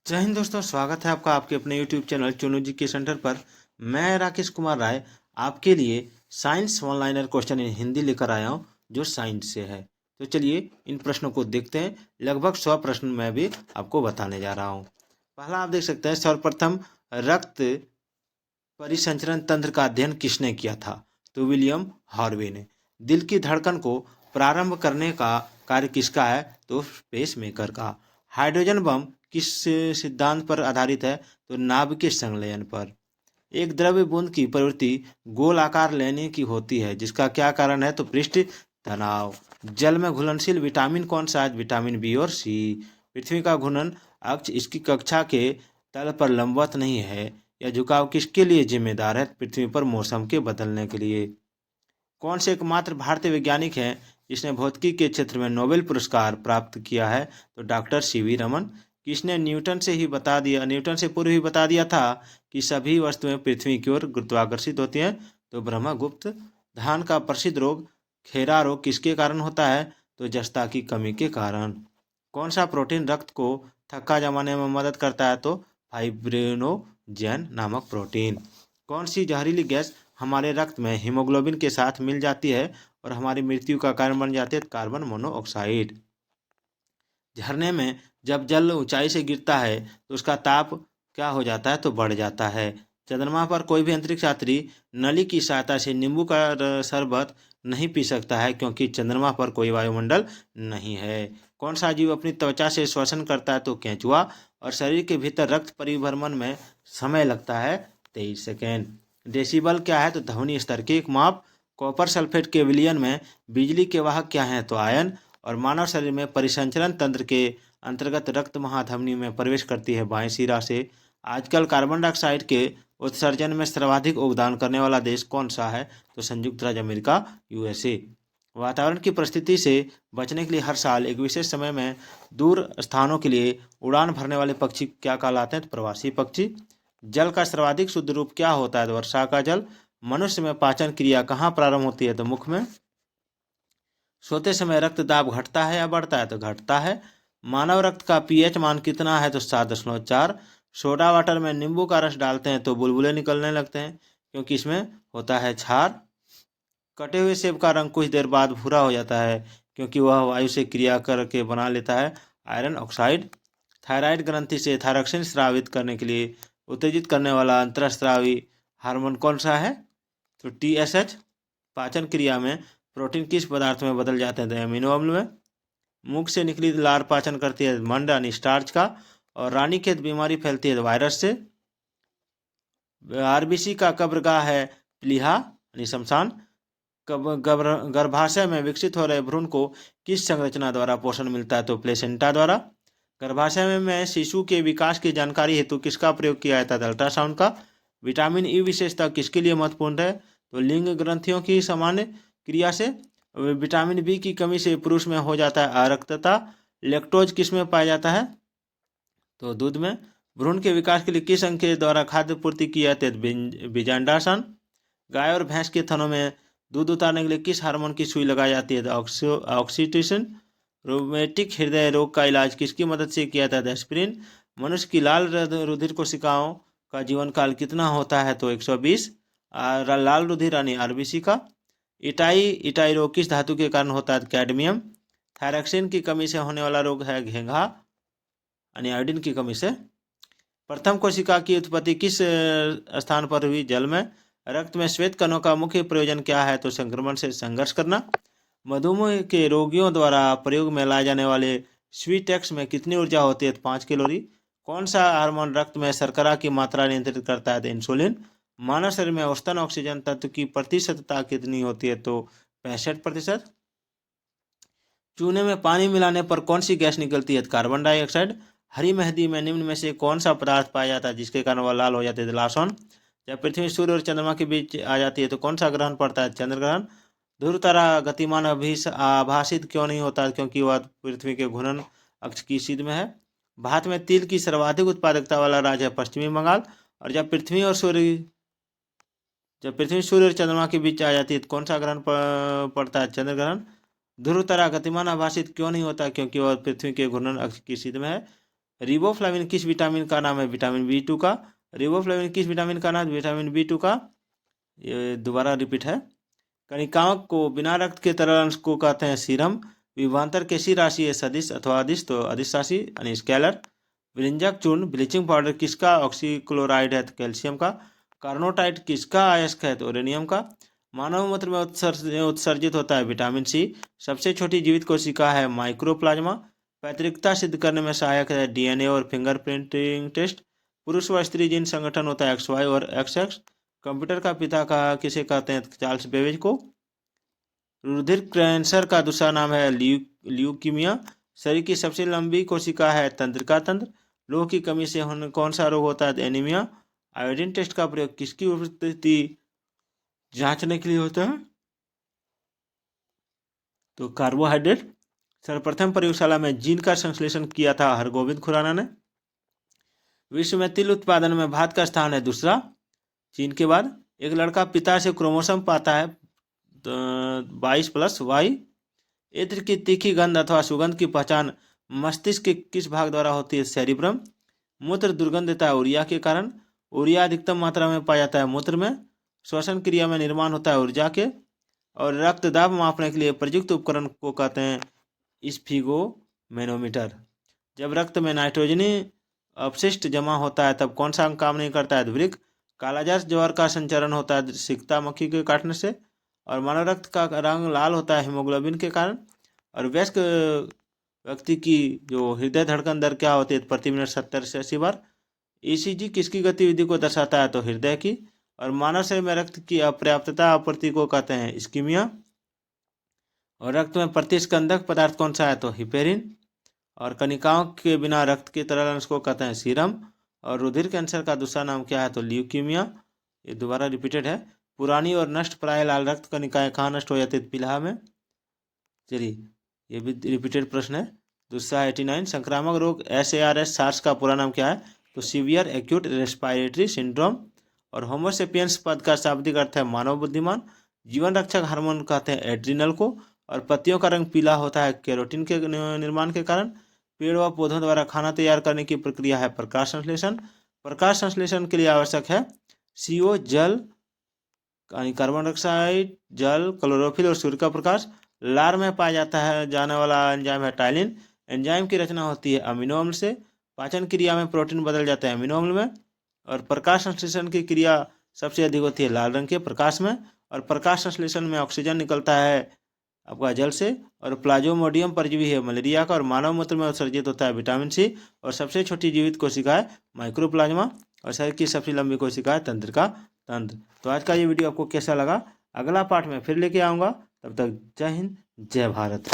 जय हिंद दोस्तों, स्वागत है आपका आपके अपने YouTube चैनल चुनू जी के सेंटर पर। मैं राकेश कुमार राय आपके लिए science one-liner question in Hindi लेकर आया हूं जो साइंस से है। तो चलिए इन प्रश्नों को देखते हैं। लगभग 100 प्रश्न मैं भी आपको बताने जा रहा हूं। पहला आप देख सकते हैं, सर्वप्रथम रक्त परिसंचरण तंत्र का अध्ययन किसने किया था? तो विलियम हार्वे ने। दिल की धड़कन को प्रारंभ करने का कार्य किसका है? तो पेसमेकर का। हाइड्रोजन बम किस सिद्धांत पर आधारित है? तो नाभिकीय संलयन पर। एक द्रव्य बूंद की प्रवृत्ति गोल आकार लेने की होती है, जिसका क्या कारण है? तो पृष्ठ तनाव। जल में घुलनशील विटामिन कौन सा है? विटामिन बी और सी। पृथ्वी का घूर्णन अक्ष इसकी कक्षा के तल पर लंबवत नहीं है। यह झुकाव किसके लिए जिम्मेदार है? पृथ्वी पर मौसम के बदलने के लिए। कौन से एकमात्र भारतीय वैज्ञानिक हैं जिसने भौतिकी के क्षेत्र में नोबेल पुरस्कार प्राप्त किया है? तो डॉक्टर सीवी रमन। किसने न्यूटन से पूर्व ही बता दिया था कि सभी वस्तुएं पृथ्वी की ओर गुरुत्वाकर्षित होती हैं? तो ब्रह्मगुप्त। धान का प्रसिद्ध रोग खेरा रोग किसके कारण होता है? तो जस्ता की कमी के कारण। कौन सा प्रोटीन रक्त को थक्का जमाने में मदद करता है? तो फाइब्रिनोजेन नामक प्रोटीन। कौन सी जहरीली गैस हमारे रक्त में हीमोग्लोबिन के साथ मिल जाती है और हमारी मृत्यु का कारण बन जाती है? Carbon monoxide. झरने में जब जल ऊंचाई से गिरता है तो उसका ताप क्या हो जाता है? तो बढ़ जाता है। चंद्रमा पर कोई भी अंतरिक्ष यात्री नली की सहायता से नींबू का शरबत नहीं पी सकता है, क्योंकि चंद्रमा पर कोई वायुमंडल नहीं है। कौन सा जीव अपनी त्वचा से श्वसन करता है? तो केंचुआ। और शरीर के भीतर रक्त परिभ्रमण में समय लगता है 23 सेकेंड। डेसिबल क्या है? तो ध्वनि स्तर की एक माप। कॉपर सल्फेट के विलयन में बिजली के वाहक क्या हैं? तो आयन। और मानव शरीर में परिसंचरण तंत्र के अंतर्गत रक्त महाधमनी में प्रवेश करती है बाएं सिरा से। आजकल कार्बन डाइऑक्साइड के उत्सर्जन में सर्वाधिक योगदान करने वाला देश कौन सा है? तो संयुक्त राज्य अमेरिका, यूएसए। वातावरण की परिस्थिति से बचने के लिए हर साल एक विशेष समय में दूर स्थानों के लिए उड़ान भरने वाले पक्षी क्या कहलाते हैं? तो प्रवासी पक्षी। जल का सर्वाधिक शुद्ध रूप क्या होता है? तो वर्षा का जल। मनुष्य में पाचन क्रिया कहाँ प्रारंभ होती है? तो मुख में। सोते समय रक्त दाब घटता है या बढ़ता है? तो घटता है। मानव रक्त का पीएच मान कितना है? तो 7.4। सोडा वाटर में नींबू का रस डालते हैं तो बुलबुले निकलने लगते हैं, क्योंकि इसमें होता है क्षार। कटे हुए सेब का रंग कुछ देर बाद भूरा हो जाता है, क्योंकि वह वायु से क्रिया करके बना लेता है आयरन ऑक्साइड। थायराइड ग्रंथि से थायरॉक्सिन स्रावित करने के लिए उत्तेजित करने वाला अंतरस्रावी हार्मोन कौन सा है? तो TSH। पाचन क्रिया में प्रोटीन किस पदार्थ में बदल जाते हैं? तो अमीनो अम्ल में। मुख से निकली लार पाचन करती है मंड यानी स्टार्च का। और रानीखेत बीमारी फैलती है वायरस से। आरबीसी का कब्रगाह है प्लीहा यानी शमशान। गर्भाशय में विकसित हो रहे भ्रूण को किस संरचना द्वारा पोषण मिलता है? तो प्लेसेंटा द्वारा। गर्भाशय में शिशु के विकास की जानकारी हेतु किसका प्रयोग किया जाता है? अल्ट्रासाउंड का। विटामिन ई विशेषता किसके लिए महत्वपूर्ण है? तो लिंग ग्रंथियों की सामान्य क्रिया से। विटामिन बी की कमी से पुरुष में हो जाता है अरक्तता। लैक्टोज किस में पाया जाता है? तो दूध में। भ्रूण के विकास के लिए किस अंग के द्वारा खाद्य पूर्ति की जाती है? बीजांडासन। गाय और भैंस के थनों में दूध उतारने के लिए किस हार्मोन की सुई लगाई जाती है? तो ऑक्सीटोसिन। रोमेटिक हृदय रोग का इलाज किसकी मदद से किया जाता है? एस्पिरिन। मनुष्य की लाल रुधिर कोशिकाओं का जीवन काल कितना होता है? तो 120। लाल रुधिर यानी आरबीसी का। इटाई रोग किस धातु के कारण होता है? कैडमियम। थायरॉक्सिन की कमी से होने वाला रोग है घेंघा यानी आयोडीन की कमी से। प्रथम कोशिका की उत्पत्ति किस स्थान पर हुई? जल में। रक्त में श्वेत कणों का मुख्य प्रयोजन क्या है? तो संक्रमण से संघर्ष करना। मधुमेह के रोगियों द्वारा प्रयोग में लाए जाने वाले स्वीटेक्स में कितनी ऊर्जा होती है? तो 5 कैलोरी। कौन सा हार्मोन रक्त में शर्करा की मात्रा नियंत्रित करता है? तो इंसुलिन। मानव शरीर में औसतन ऑक्सीजन तत्व की प्रतिशतता कितनी होती है? तो 65%। चूने में पानी मिलाने पर कौन सी गैस निकलती है? तो कार्बन डाइऑक्साइड। हरी मेहंदी में निम्न में से कौन सा पदार्थ पाया जाता है जिसके कारण वह लाल हो जाती है? तो लासोन। जब पृथ्वी सूर्य और चंद्रमा के बीच आ जाती है तो कौन सा ग्रहण पड़ता है? चंद्र ग्रहण। ध्रुव तारा गतिमान आभासित क्यों नहीं होता? क्योंकि वह पृथ्वी के घूर्णन अक्ष की सीध में है। भारत में तिल की सर्वाधिक उत्पादकता वाला राज्य है पश्चिमी बंगाल। और जब पृथ्वी सूर्य और चंद्रमा के बीच आ जाती है तो कौन सा ग्रहण पड़ता है? चंद्र ग्रहण। ध्रुव तारा गतिमान आभासित क्यों नहीं होता? क्योंकि वह पृथ्वी के घूर्णन अक्ष की सीध में है। रिबोफ्लाविन किस विटामिन का नाम है? विटामिन B2 का। रिबोफ्लाविन किस विटामिन का नाम है? विटामिन B2 का। ये दोबारा रिपीट है। कणिकाओं को बिना रक्त के तरल अंश को कहते हैं सीरम। विभवांतर कैसी राशि है? सदिश अथवा अदिश, तो अदिश राशि यानी स्केलर। विरंजक चूर्ण ब्लीचिंग पाउडर किसका ऑक्सीक्लोराइड है? तो कैल्शियम का। कार्नोटाइट किसका अयस्क है? तो ओरेनियम का। मानव मूत्र में उत्सर्जित होता है विटामिन C। सबसे छोटी जीवित कोशिका है माइक्रोप्लाज्मा। पैतृकता सिद्ध करने में सहायक है DNA और फिंगरप्रिंटिंग टेस्ट। पुरुष व स्त्री जीन संगठन होता है XY और XX। कंप्यूटर का पिता किसे कहते हैं? चार्ल्स बेबेज को। रुधिर कैंसर का दूसरा नाम है ल्यूकीमिया। शरीर की सबसे लंबी कोशिका है तंत्रिका तंत्र। लोह की कमी से कौन सा रोग होता है? एनीमिया। आयोडीन टेस्ट का प्रयोग किसकी उपस्थिति जांचने के लिए होता है? तो कार्बोहाइड्रेट। सर्वप्रथम प्रयोगशाला में जीन का संश्लेषण किया था हरगोविंद खुराना ने। विश्व में तिल उत्पादन में भारत का स्थान है दूसरा, चीन के बाद। एक लड़का पिता से क्रोमोसोम पाता है 22+Y। इत्र की तीखी गंध अथवा सुगंध की पहचान मस्तिष्क के किस भाग द्वारा होती है? सेरिब्रम। मूत्र दुर्गंध देता है यूरिया के कारण। यूरिया अधिकतम मात्रा में पाया जाता है मूत्र में। श्वसन क्रिया में निर्माण होता है ऊर्जा के। और रक्त दाब मापने के लिए प्रयुक्त उपकरण को कहते हैं स्फिगोमेनोमीटर। जब रक्त में नाइट्रोजनी अपशिष्ट जमा होता है तब कौन सा अंग काम नहीं करता है? वृक्क। कालाजार ज्वर का संचरण होता है सिकता मक्खी के काटने से। और मानव रक्त का रंग लाल होता है हीमोग्लोबिन के कारण। और वयस्क व्यक्ति की जो हृदय धड़कन दर क्या होती है? प्रति मिनट 70 से 80 बार। ECG किसकी गतिविधि को दर्शाता है? तो हृदय की। और मानव शरीर में रक्त की अपर्याप्तता आपूर्ति को कहते हैं इस्कीमिया। और रक्त में प्रतिस्कंदक पदार्थ कौन सा है? तो हिपेरिन। और कणिकाओं के बिना रक्त के तरल अंश को कहते हैं सीरम। और रुधिर कैंसर का दूसरा नाम क्या है? तो ल्यूकीमिया। ये दोबारा रिपीटेड है। पुरानी और नष्ट प्राय लाल रक्त कणिकाएं कहाँ नष्ट हो जाती है? पीला में। चलिए ये भी रिपीटेड प्रश्न है। दूसरा 89, संक्रामक रोग SARS सार्स का पूरा नाम क्या है? तो सीवियर एक्यूट रेस्पिरेटरी सिंड्रोम। और होमोसेपियंस पद का शाब्दिक अर्थ है मानव बुद्धिमान। जीवन रक्षक हार्मोन कहते हैं एड्रिनल को। और पत्तियों का रंग पीला होता है केरोटिन के निर्माण के कारण। पेड़ व पौधों द्वारा खाना तैयार करने की प्रक्रिया है प्रकाश संश्लेषण। प्रकाश संश्लेषण के लिए आवश्यक है CO, जल यानी कार्बन डाइऑक्साइड, जल, क्लोरोफिल और सूर्य का प्रकाश। लार में पाया जाता है जाने वाला एंजाइम है टाइलिन। एंजाइम की रचना होती है अमीनो अम्ल से। पाचन क्रिया में प्रोटीन बदल जाता है अमीनो अम्ल में। और प्रकाश संश्लेषण की क्रिया सबसे अधिक होती है लाल रंग के प्रकाश में। और प्रकाश संश्लेषण में ऑक्सीजन निकलता है आपका जल से। और प्लाज्मोडियम परजीवी है मलेरिया का। और मानव मूत्र में उत्सर्जित होता है विटामिन C। और सबसे छोटी जीवित कोशिका है माइक्रोप्लाज्मा। और शरीर की सबसे लंबी कोशिका है तंत्रिका तंत्र। तो आज का ये वीडियो आपको कैसा लगा? अगला पार्ट में फिर लेके आऊँगा। तब तक जय हिंद, जय भारत।